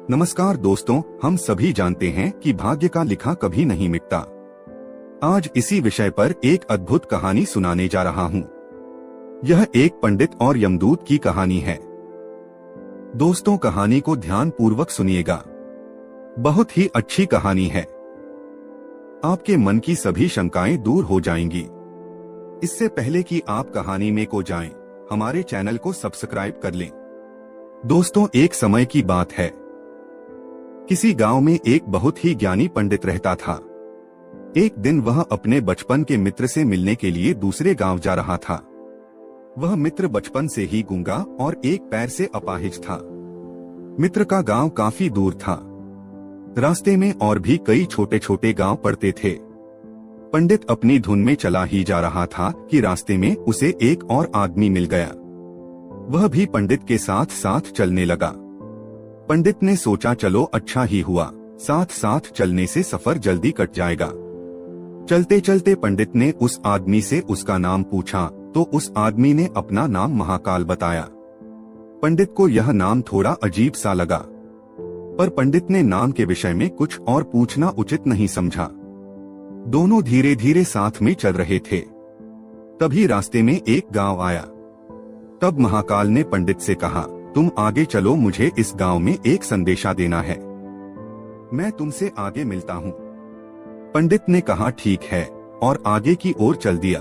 नमस्कार दोस्तों, हम सभी जानते हैं कि भाग्य का लिखा कभी नहीं मिटता। आज इसी विषय पर एक अद्भुत कहानी सुनाने जा रहा हूँ। यह एक पंडित और यमदूत की कहानी है। दोस्तों, कहानी को ध्यान पूर्वक सुनिएगा। बहुत ही अच्छी कहानी है। आपके मन की सभी शंकाएं दूर हो जाएंगी। इससे पहले कि आप कहानी में को जाएं, हमारे चैनल को सब्सक्राइब कर लें। दोस्तों, एक समय की बात है। किसी गांव में एक बहुत ही ज्ञानी पंडित रहता था। एक दिन वह अपने बचपन के मित्र से मिलने के लिए दूसरे गांव जा रहा था। वह मित्र बचपन से ही गूंगा और एक पैर से अपाहिज था। मित्र का गांव काफी दूर था। रास्ते में और भी कई छोटे छोटे गांव पड़ते थे। पंडित अपनी धुन में चला ही जा रहा था कि रास्ते में उसे एक और आदमी मिल गया। वह भी पंडित के साथ साथ चलने लगा। पंडित ने सोचा, चलो अच्छा ही हुआ, साथ साथ चलने से सफर जल्दी कट जाएगा। चलते चलते पंडित ने उस आदमी से उसका नाम पूछा तो उस आदमी ने अपना नाम महाकाल बताया। पंडित को यह नाम थोड़ा अजीब सा लगा, पर पंडित ने नाम के विषय में कुछ और पूछना उचित नहीं समझा। दोनों धीरे धीरे साथ में चल रहे थे। तभी रास्ते में एक गांव आया। तब महाकाल ने पंडित से कहा, तुम आगे चलो, मुझे इस गांव में एक संदेशा देना है। मैं तुमसे आगे मिलता हूँ। पंडित ने कहा, ठीक है, और आगे की ओर चल दिया।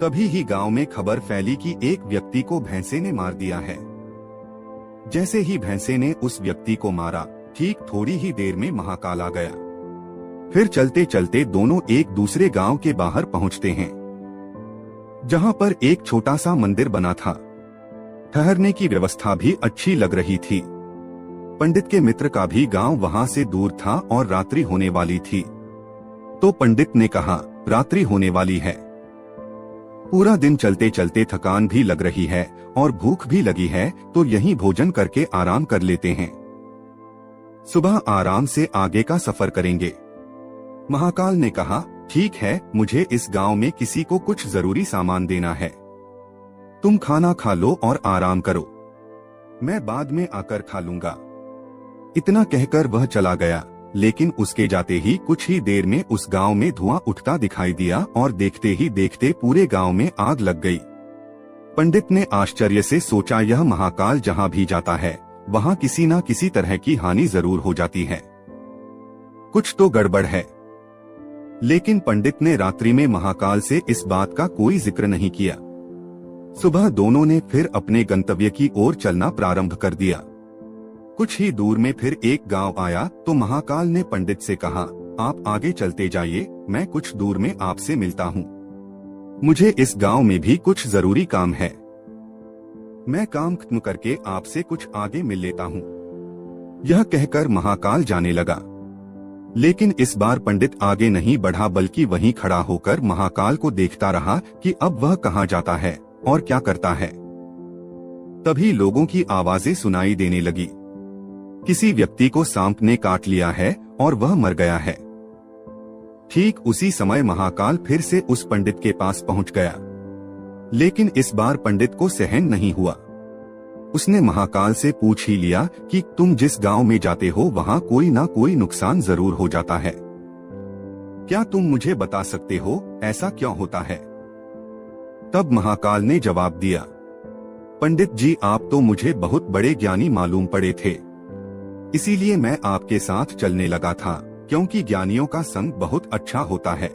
तभी ही गांव में खबर फैली कि एक व्यक्ति को भैंसे ने मार दिया है। जैसे ही भैंसे ने उस व्यक्ति को मारा, ठीक थोड़ी ही देर में महाकाल आ गया। फिर चलते चलते दोनों एक दूसरे गांव के बाहर पहुंचते हैं, जहां पर एक छोटा सा मंदिर बना था। ठहरने की व्यवस्था भी अच्छी लग रही थी। पंडित के मित्र का भी गांव वहां से दूर था और रात्रि होने वाली थी। तो पंडित ने कहा, रात्रि होने वाली है, पूरा दिन चलते चलते थकान भी लग रही है और भूख भी लगी है, तो यहीं भोजन करके आराम कर लेते हैं। सुबह आराम से आगे का सफर करेंगे। महाकाल ने कहा, ठीक है, मुझे इस गांव में किसी को कुछ जरूरी सामान देना है। तुम खाना खा लो और आराम करो, मैं बाद में आकर खा लूंगा। इतना कहकर वह चला गया, लेकिन उसके जाते ही कुछ ही देर में उस गांव में धुआं उठता दिखाई दिया और देखते ही देखते पूरे गांव में आग लग गई। पंडित ने आश्चर्य से सोचा, यह महाकाल जहां भी जाता है वहां किसी न किसी तरह की हानि जरूर हो जाती है, कुछ तो गड़बड़ है। लेकिन पंडित ने रात्रि में महाकाल से इस बात का कोई जिक्र नहीं किया। सुबह दोनों ने फिर अपने गंतव्य की ओर चलना प्रारंभ कर दिया। कुछ ही दूर में फिर एक गांव आया तो महाकाल ने पंडित से कहा, आप आगे चलते जाइए, मैं कुछ दूर में आपसे मिलता हूँ। मुझे इस गांव में भी कुछ जरूरी काम है। मैं काम खत्म करके आपसे कुछ आगे मिल लेता हूँ। यह कहकर महाकाल जाने लगा। लेकिन इस बार पंडित आगे नहीं बढ़ा, बल्कि वहीं खड़ा होकर महाकाल को देखता रहा कि अब वह कहाँ जाता है और क्या करता है। तभी लोगों की आवाजें सुनाई देने लगी। किसी व्यक्ति को सांप ने काट लिया है और वह मर गया है। ठीक उसी समय महाकाल फिर से उस पंडित के पास पहुंच गया। लेकिन इस बार पंडित को सहन नहीं हुआ। उसने महाकाल से पूछ ही लिया कि तुम जिस गांव में जाते हो वहां कोई ना कोई नुकसान जरूर हो जाता है। क्या तुम मुझे बता सकते हो, ऐसा क्यों होता है? तब महाकाल ने जवाब दिया, पंडित जी, आप तो मुझे बहुत बड़े ज्ञानी मालूम पड़े थे, इसीलिए मैं आपके साथ चलने लगा था, क्योंकि ज्ञानियों का संग बहुत अच्छा होता है।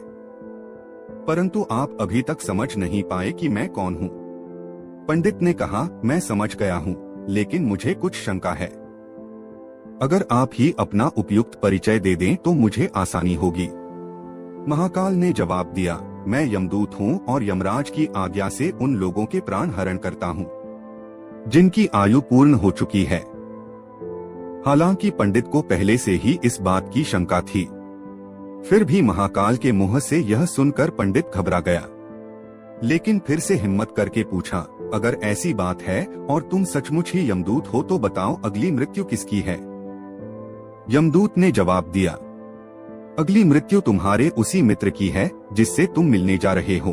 परंतु आप अभी तक समझ नहीं पाए कि मैं कौन हूँ। पंडित ने कहा, मैं समझ गया हूँ, लेकिन मुझे कुछ शंका है। अगर आप ही अपना उपयुक्त परिचय दे दें तो मुझे आसानी होगी। महाकाल ने जवाब दिया, मैं यमदूत हूँ और यमराज की आज्ञा से उन लोगों के प्राण हरण करता हूँ जिनकी आयु पूर्ण हो चुकी है। हालांकि पंडित को पहले से ही इस बात की शंका थी, फिर भी महाकाल के मुंह से यह सुनकर पंडित घबरा गया। लेकिन फिर से हिम्मत करके पूछा, अगर ऐसी बात है और तुम सचमुच ही यमदूत हो तो बताओ, अगली मृत्यु किसकी है? यमदूत ने जवाब दिया, अगली मृत्यु तुम्हारे उसी मित्र की है जिससे तुम मिलने जा रहे हो,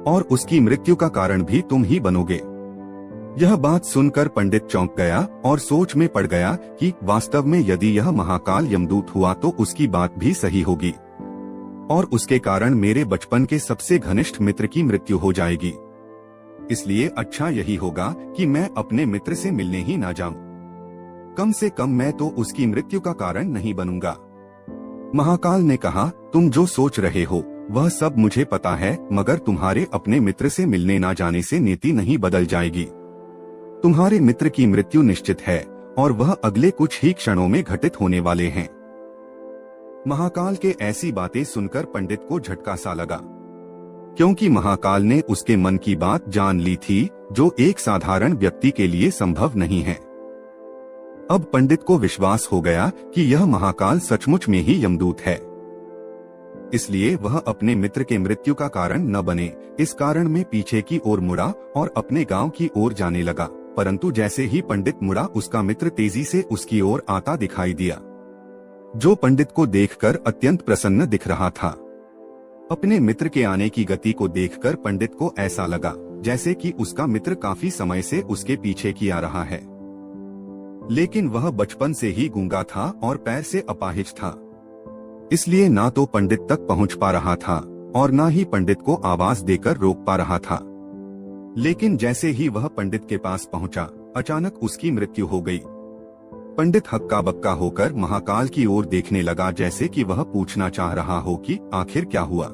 और उसकी मृत्यु का कारण भी तुम ही बनोगे। यह बात सुनकर पंडित चौंक गया और सोच में पड़ गया कि वास्तव में यदि यह महाकाल यमदूत हुआ तो उसकी बात भी सही होगी और उसके कारण मेरे बचपन के सबसे घनिष्ठ मित्र की मृत्यु हो जाएगी। इसलिए अच्छा यही होगा कि मैं अपने मित्र से मिलने ही ना जाऊं। कम से कम मैं तो उसकी मृत्यु का कारण नहीं बनूंगा। महाकाल ने कहा, तुम जो सोच रहे हो वह सब मुझे पता है, मगर तुम्हारे अपने मित्र से मिलने ना जाने से नीति नहीं बदल जाएगी। तुम्हारे मित्र की मृत्यु निश्चित है और वह अगले कुछ ही क्षणों में घटित होने वाले हैं। महाकाल के ऐसी बातें सुनकर पंडित को झटका सा लगा, क्योंकि महाकाल ने उसके मन की बात जान ली थी, जो एक साधारण व्यक्ति के लिए संभव नहीं है। अब पंडित को विश्वास हो गया कि यह महाकाल सचमुच में ही यमदूत है। इसलिए वह अपने मित्र के मृत्यु का कारण न बने, इस कारण में पीछे की ओर मुड़ा और अपने गांव की ओर जाने लगा। परंतु जैसे ही पंडित मुड़ा, उसका मित्र तेजी से उसकी ओर आता दिखाई दिया, जो पंडित को देखकर अत्यंत प्रसन्न दिख रहा था। अपने मित्र के आने की गति को देखकर पंडित को ऐसा लगा जैसे कि उसका मित्र काफी समय से उसके पीछे की आ रहा है, लेकिन वह बचपन से ही गूंगा था और पैर से अपाहिज था, इसलिए ना तो पंडित तक पहुंच पा रहा था और ना ही पंडित को आवाज देकर रोक पा रहा था। लेकिन जैसे ही वह पंडित के पास पहुंचा, अचानक उसकी मृत्यु हो गई। पंडित हक्का बक्का होकर महाकाल की ओर देखने लगा, जैसे कि वह पूछना चाह रहा हो कि आखिर क्या हुआ।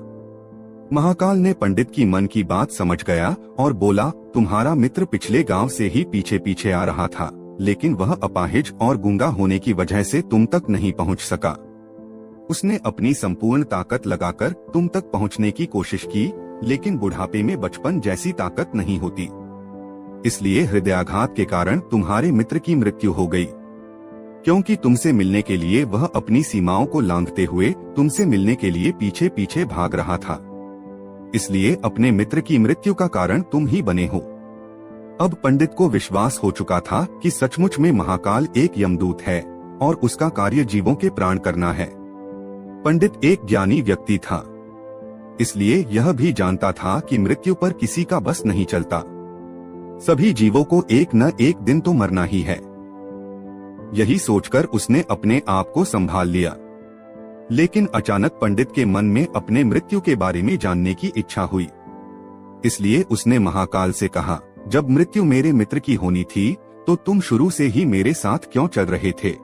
महाकाल ने पंडित की मन की बात समझ गया और बोला, तुम्हारा मित्र पिछले गांव से ही पीछे पीछे आ रहा था, लेकिन वह अपाहिज और गूंगा होने की वजह से तुम तक नहीं पहुंच सका। उसने अपनी संपूर्ण ताकत लगाकर तुम तक पहुंचने की कोशिश की, लेकिन बुढ़ापे में बचपन जैसी ताकत नहीं होती, इसलिए हृदयाघात के कारण तुम्हारे मित्र की मृत्यु हो गई। क्योंकि तुमसे मिलने के लिए वह अपनी सीमाओं को लांघते हुए तुमसे मिलने के लिए पीछे पीछे भाग रहा था, इसलिए अपने मित्र की मृत्यु का कारण तुम ही बने हो। अब पंडित को विश्वास हो चुका था कि सचमुच में महाकाल एक यमदूत है और उसका कार्य जीवों के प्राण करना है। पंडित एक ज्ञानी व्यक्ति था, इसलिए यह भी जानता था कि मृत्यु पर किसी का बस नहीं चलता। सभी जीवों को एक न एक दिन तो मरना ही है। यही सोचकर उसने अपने आप को संभाल लिया। लेकिन अचानक पंडित के मन में अपने मृत्यु के बारे में जानने की इच्छा हुई, इसलिए उसने महाकाल से कहा, जब मृत्यु मेरे मित्र की होनी थी तो तुम शुरू से ही मेरे साथ क्यों चल रहे थे?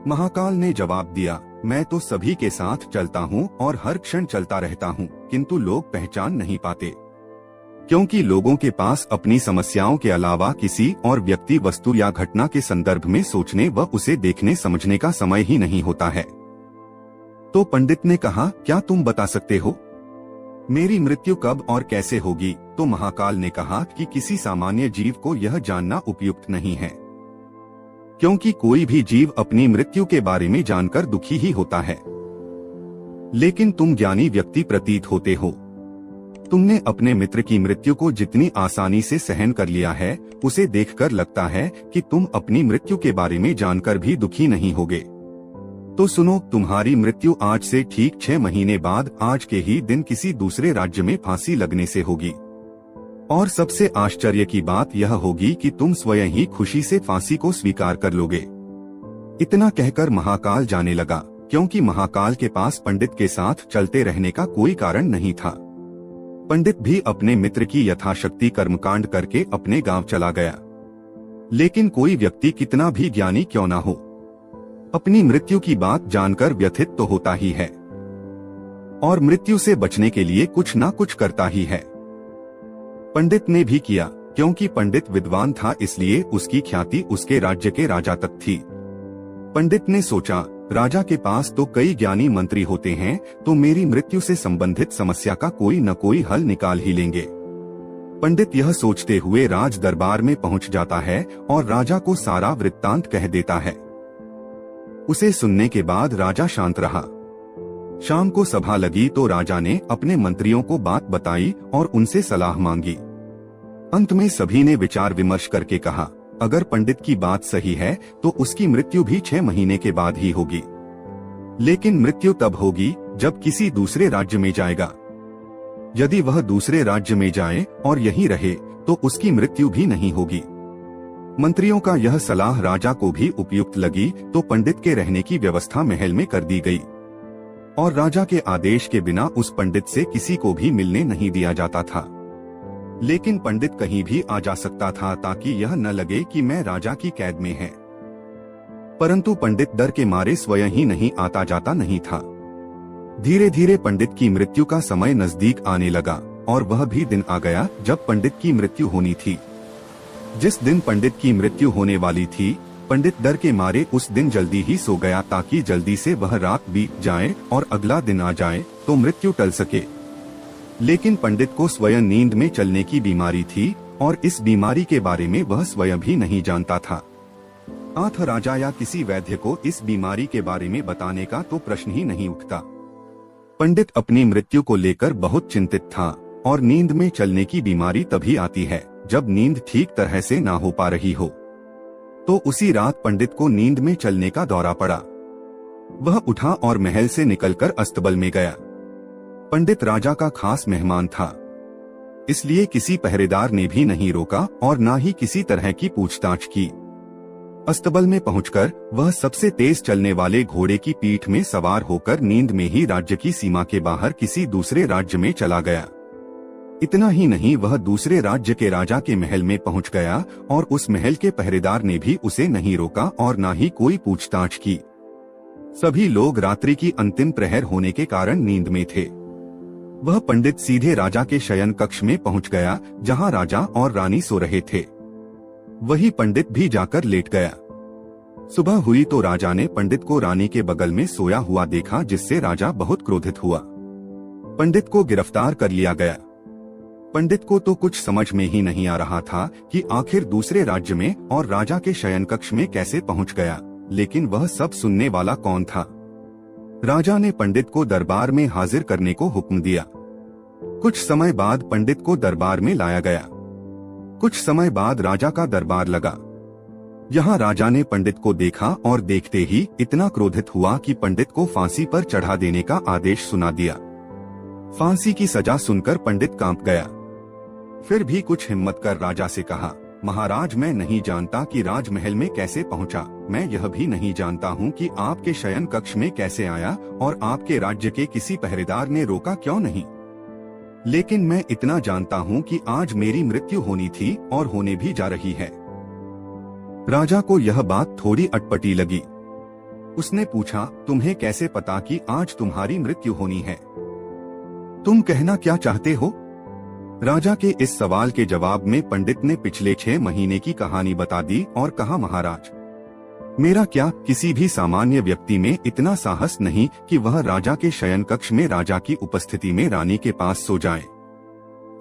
महाकाल ने जवाब दिया, मैं तो सभी के साथ चलता हूँ और हर क्षण चलता रहता हूँ, किंतु लोग पहचान नहीं पाते, क्योंकि लोगों के पास अपनी समस्याओं के अलावा किसी और व्यक्ति, वस्तु या घटना के संदर्भ में सोचने व उसे देखने समझने का समय ही नहीं होता है। तो पंडित ने कहा, क्या तुम बता सकते हो मेरी मृत्यु कब और कैसे होगी? तो महाकाल ने कहा कि किसी सामान्य जीव को यह जानना उपयुक्त नहीं है, क्योंकि कोई भी जीव अपनी मृत्यु के बारे में जानकर दुखी ही होता है। लेकिन तुम ज्ञानी व्यक्ति प्रतीत होते हो। तुमने अपने मित्र की मृत्यु को जितनी आसानी से सहन कर लिया है, उसे देखकर लगता है कि तुम अपनी मृत्यु के बारे में जानकर भी दुखी नहीं होगे। तो सुनो, तुम्हारी मृत्यु आज से ठीक 6 महीने बाद आज के ही दिन किसी दूसरे राज्य में फांसी लगने से होगी। और सबसे आश्चर्य की बात यह होगी कि तुम स्वयं ही खुशी से फांसी को स्वीकार कर लोगे। इतना कहकर महाकाल जाने लगा, क्योंकि महाकाल के पास पंडित के साथ चलते रहने का कोई कारण नहीं था। पंडित भी अपने मित्र की यथाशक्ति कर्मकांड करके अपने गांव चला गया। लेकिन कोई व्यक्ति कितना भी ज्ञानी क्यों ना हो, अपनी मृत्यु की बात जानकर व्यथित तो होता ही है और मृत्यु से बचने के लिए कुछ ना कुछ करता ही है। पंडित ने भी किया, क्योंकि पंडित विद्वान था, इसलिए उसकी ख्याति उसके राज्य के राजा तक थी। पंडित ने सोचा, राजा के पास तो कई ज्ञानी मंत्री होते हैं, तो मेरी मृत्यु से संबंधित समस्या का कोई न कोई हल निकाल ही लेंगे। पंडित यह सोचते हुए राज दरबार में पहुंच जाता है और राजा को सारा वृत्तांत कह देता है। उसे सुनने के बाद राजा शांत रहा। शाम को सभा लगी तो राजा ने अपने मंत्रियों को बात बताई और उनसे सलाह मांगी। अंत में सभी ने विचार विमर्श करके कहा, अगर पंडित की बात सही है तो उसकी मृत्यु भी 6 महीने के बाद ही होगी। लेकिन मृत्यु तब होगी जब किसी दूसरे राज्य में जाएगा। यदि वह दूसरे राज्य में जाए और यहीं रहे तो उसकी मृत्यु भी नहीं होगी। मंत्रियों का यह सलाह राजा को भी उपयुक्त लगी, तो पंडित के रहने की व्यवस्था महल में कर दी गई और राजा के आदेश के बिना उस पंडित से किसी को भी मिलने नहीं दिया जाता था। लेकिन पंडित कहीं भी आ जा सकता था ताकि यह न लगे कि मैं राजा की कैद में है। परंतु पंडित डर के मारे स्वयं ही नहीं आता जाता नहीं था। धीरे धीरे पंडित की मृत्यु का समय नजदीक आने लगा और वह भी दिन आ गया जब पंडित की मृत्यु होनी थी। जिस दिन पंडित की मृत्यु होने वाली थी, पंडित डर के मारे उस दिन जल्दी ही सो गया ताकि जल्दी से वह रात बीत जाए और अगला दिन आ जाए तो मृत्यु टल सके। लेकिन पंडित को स्वयं नींद में चलने की बीमारी थी और इस बीमारी के बारे में वह स्वयं भी नहीं जानता था। आठ राजा या किसी वैद्य को इस बीमारी के बारे में बताने का तो प्रश्न ही नहीं उठता। पंडित अपनी मृत्यु को लेकर बहुत चिंतित था और नींद में चलने की बीमारी तभी आती है जब नींद ठीक तरह से ना हो पा रही हो। तो उसी रात पंडित को नींद में चलने का दौरा पड़ा। वह उठा और महल से निकलकर अस्तबल में गया। पंडित राजा का खास मेहमान था, इसलिए किसी पहरेदार ने भी नहीं रोका और ना ही किसी तरह की पूछताछ की। अस्तबल में पहुंचकर वह सबसे तेज चलने वाले घोड़े की पीठ में सवार होकर नींद में ही राज्य की सीमा के बाहर किसी दूसरे राज्य में चला गया। इतना ही नहीं, वह दूसरे राज्य के राजा के महल में पहुंच गया और उस महल के पहरेदार ने भी उसे नहीं रोका और ना ही कोई पूछताछ की। सभी लोग रात्रि की अंतिम प्रहर होने के कारण नींद में थे। वह पंडित सीधे राजा के शयन कक्ष में पहुंच गया जहां राजा और रानी सो रहे थे। वही पंडित भी जाकर लेट गया। सुबह हुई तो राजा ने पंडित को रानी के बगल में सोया हुआ देखा, जिससे राजा बहुत क्रोधित हुआ। पंडित को गिरफ्तार कर लिया गया। पंडित को तो कुछ समझ में ही नहीं आ रहा था कि आखिर दूसरे राज्य में और राजा के शयन कक्ष में कैसे पहुंच गया, लेकिन वह सब सुनने वाला कौन था। राजा ने पंडित को दरबार में हाजिर करने को हुक्म दिया। कुछ समय बाद पंडित को दरबार में लाया गया। कुछ समय बाद राजा का दरबार लगा। यहाँ राजा ने पंडित को देखा और देखते ही इतना क्रोधित हुआ कि पंडित को फांसी पर चढ़ा देने का आदेश सुना दिया। फांसी की सजा सुनकर पंडित कांप गया। फिर भी कुछ हिम्मत कर राजा से कहा, महाराज, मैं नहीं जानता कि राजमहल में कैसे पहुंचा। मैं यह भी नहीं जानता हूं कि आपके शयन कक्ष में कैसे आया और आपके राज्य के किसी पहरेदार ने रोका क्यों नहीं। लेकिन मैं इतना जानता हूं कि आज मेरी मृत्यु होनी थी और होने भी जा रही है। राजा को यह बात थोड़ी अटपटी लगी। उसने पूछा, तुम्हें कैसे पता कि आज तुम्हारी मृत्यु होनी है? तुम कहना क्या चाहते हो? राजा के इस सवाल के जवाब में पंडित ने पिछले 6 महीने की कहानी बता दी और कहा, महाराज, मेरा क्या, किसी भी सामान्य व्यक्ति में इतना साहस नहीं कि वह राजा के शयन कक्ष में राजा की उपस्थिति में रानी के पास सो जाए।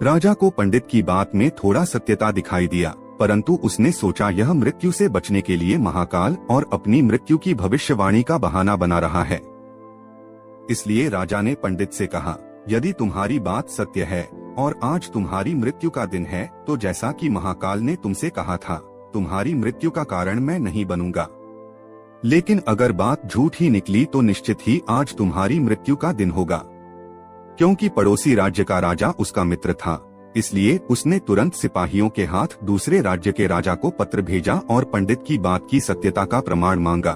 राजा को पंडित की बात में थोड़ा सत्यता दिखाई दिया, परंतु उसने सोचा यह मृत्यु से बचने के लिए महाकाल और अपनी मृत्यु की भविष्यवाणी का बहाना बना रहा है। इसलिए राजा ने पंडित से कहा, यदि तुम्हारी बात सत्य है और आज तुम्हारी मृत्यु का दिन है, तो जैसा कि महाकाल ने तुमसे कहा था, तुम्हारी मृत्यु का कारण मैं नहीं बनूंगा। लेकिन अगर बात झूठ ही निकली तो निश्चित ही आज तुम्हारी मृत्यु का दिन होगा। क्योंकि पड़ोसी राज्य का राजा उसका मित्र था, इसलिए उसने तुरंत सिपाहियों के हाथ दूसरे राज्य के राजा को पत्र भेजा और पंडित की बात की सत्यता का प्रमाण मांगा।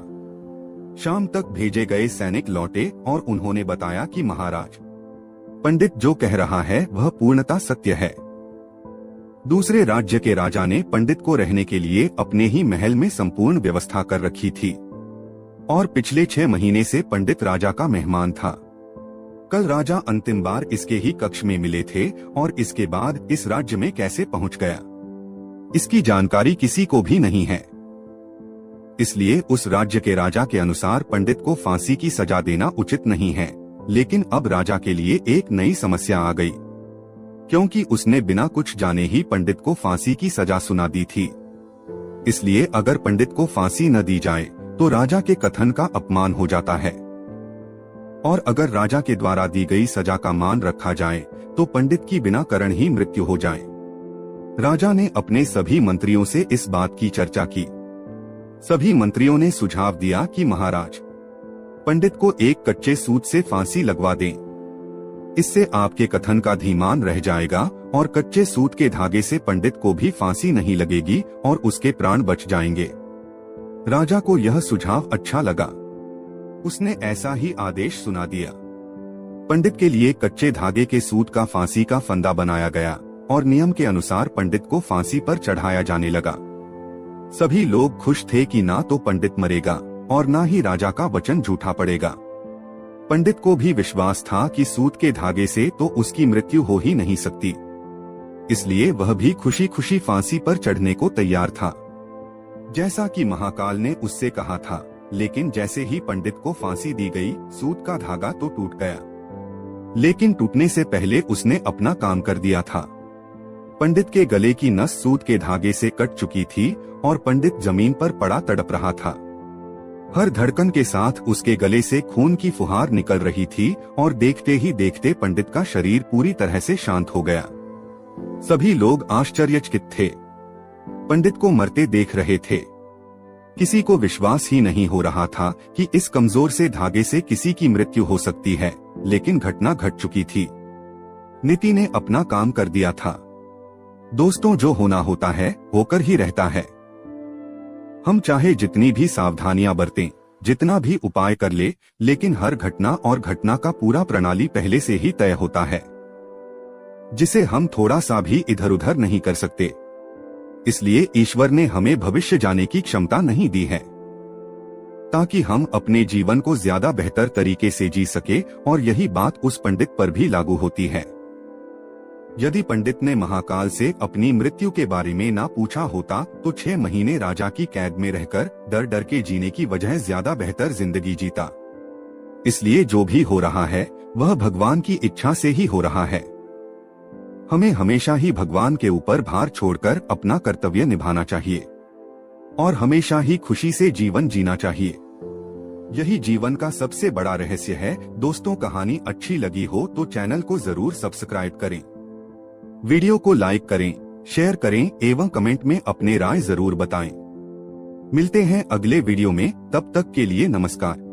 शाम तक भेजे गए सैनिक लौटे और उन्होंने बताया कि महाराज, पंडित जो कह रहा है वह पूर्णतः सत्य है। दूसरे राज्य के राजा ने पंडित को रहने के लिए अपने ही महल में संपूर्ण व्यवस्था कर रखी थी और पिछले 6 महीने से पंडित राजा का मेहमान था। कल राजा अंतिम बार इसके ही कक्ष में मिले थे और इसके बाद इस राज्य में कैसे पहुंच गया, इसकी जानकारी किसी को भी नहीं है। इसलिए उस राज्य के राजा के अनुसार पंडित को फांसी की सजा देना उचित नहीं है। लेकिन अब राजा के लिए एक नई समस्या आ गई, क्योंकि उसने बिना कुछ जाने ही पंडित को फांसी की सजा सुना दी थी। इसलिए अगर पंडित को फांसी न दी जाए तो राजा के कथन का अपमान हो जाता है, और अगर राजा के द्वारा दी गई सजा का मान रखा जाए तो पंडित की बिना कारण ही मृत्यु हो जाए। राजा ने अपने सभी मंत्रियों से इस बात की चर्चा की। सभी मंत्रियों ने सुझाव दिया कि महाराज, पंडित को एक कच्चे सूत से फांसी लगवा दें। इससे आपके कथन का धीमान रह जाएगा और कच्चे सूत के धागे से पंडित को भी फांसी नहीं लगेगी और उसके प्राण बच जाएंगे। राजा को यह सुझाव अच्छा लगा। उसने ऐसा ही आदेश सुना दिया। पंडित के लिए कच्चे धागे के सूत का फांसी का फंदा बनाया गया और नियम के अनुसार पंडित को फांसी पर चढ़ाया जाने लगा। सभी लोग खुश थे कि ना तो पंडित मरेगा और ना ही राजा का वचन झूठा पड़ेगा। पंडित को भी विश्वास था कि सूत के धागे से तो उसकी मृत्यु हो ही नहीं सकती, इसलिए वह भी खुशी खुशी फांसी पर चढ़ने को तैयार था, जैसा कि महाकाल ने उससे कहा था। लेकिन जैसे ही पंडित को फांसी दी गई, सूत का धागा तो टूट गया, लेकिन टूटने से पहले उसने अपना काम कर दिया था। पंडित के गले की नस सूत के धागे से कट चुकी थी और पंडित जमीन पर पड़ा तड़प रहा था। हर धड़कन के साथ उसके गले से खून की फुहार निकल रही थी और देखते ही देखते पंडित का शरीर पूरी तरह से शांत हो गया। सभी लोग आश्चर्यचकित थे, पंडित को मरते देख रहे थे। किसी को विश्वास ही नहीं हो रहा था कि इस कमजोर से धागे से किसी की मृत्यु हो सकती है, लेकिन घटना घट चुकी थी। नीति ने अपना काम कर दिया था। दोस्तों, जो होना होता है होकर ही रहता है। हम चाहे जितनी भी सावधानियां बरतें, जितना भी उपाय कर ले, लेकिन हर घटना और घटना का पूरा प्रणाली पहले से ही तय होता है, जिसे हम थोड़ा सा भी इधर उधर नहीं कर सकते। इसलिए ईश्वर ने हमें भविष्य जाने की क्षमता नहीं दी है, ताकि हम अपने जीवन को ज्यादा बेहतर तरीके से जी सके। और यही बात उस पंडित पर भी लागू होती है। यदि पंडित ने महाकाल से अपनी मृत्यु के बारे में ना पूछा होता तो 6 महीने राजा की कैद में रहकर डर डर के जीने की वजह ज्यादा बेहतर जिंदगी जीता। इसलिए जो भी हो रहा है वह भगवान की इच्छा से ही हो रहा है। हमें हमेशा ही भगवान के ऊपर भार छोड़कर अपना कर्तव्य निभाना चाहिए और हमेशा ही खुशी से जीवन जीना चाहिए। यही जीवन का सबसे बड़ा रहस्य है। दोस्तों, कहानी अच्छी लगी हो तो चैनल को जरूर सब्सक्राइब करें, वीडियो को लाइक करें, शेयर करें एवं कमेंट में अपने राय जरूर बताएं। मिलते हैं अगले वीडियो में, तब तक के लिए नमस्कार।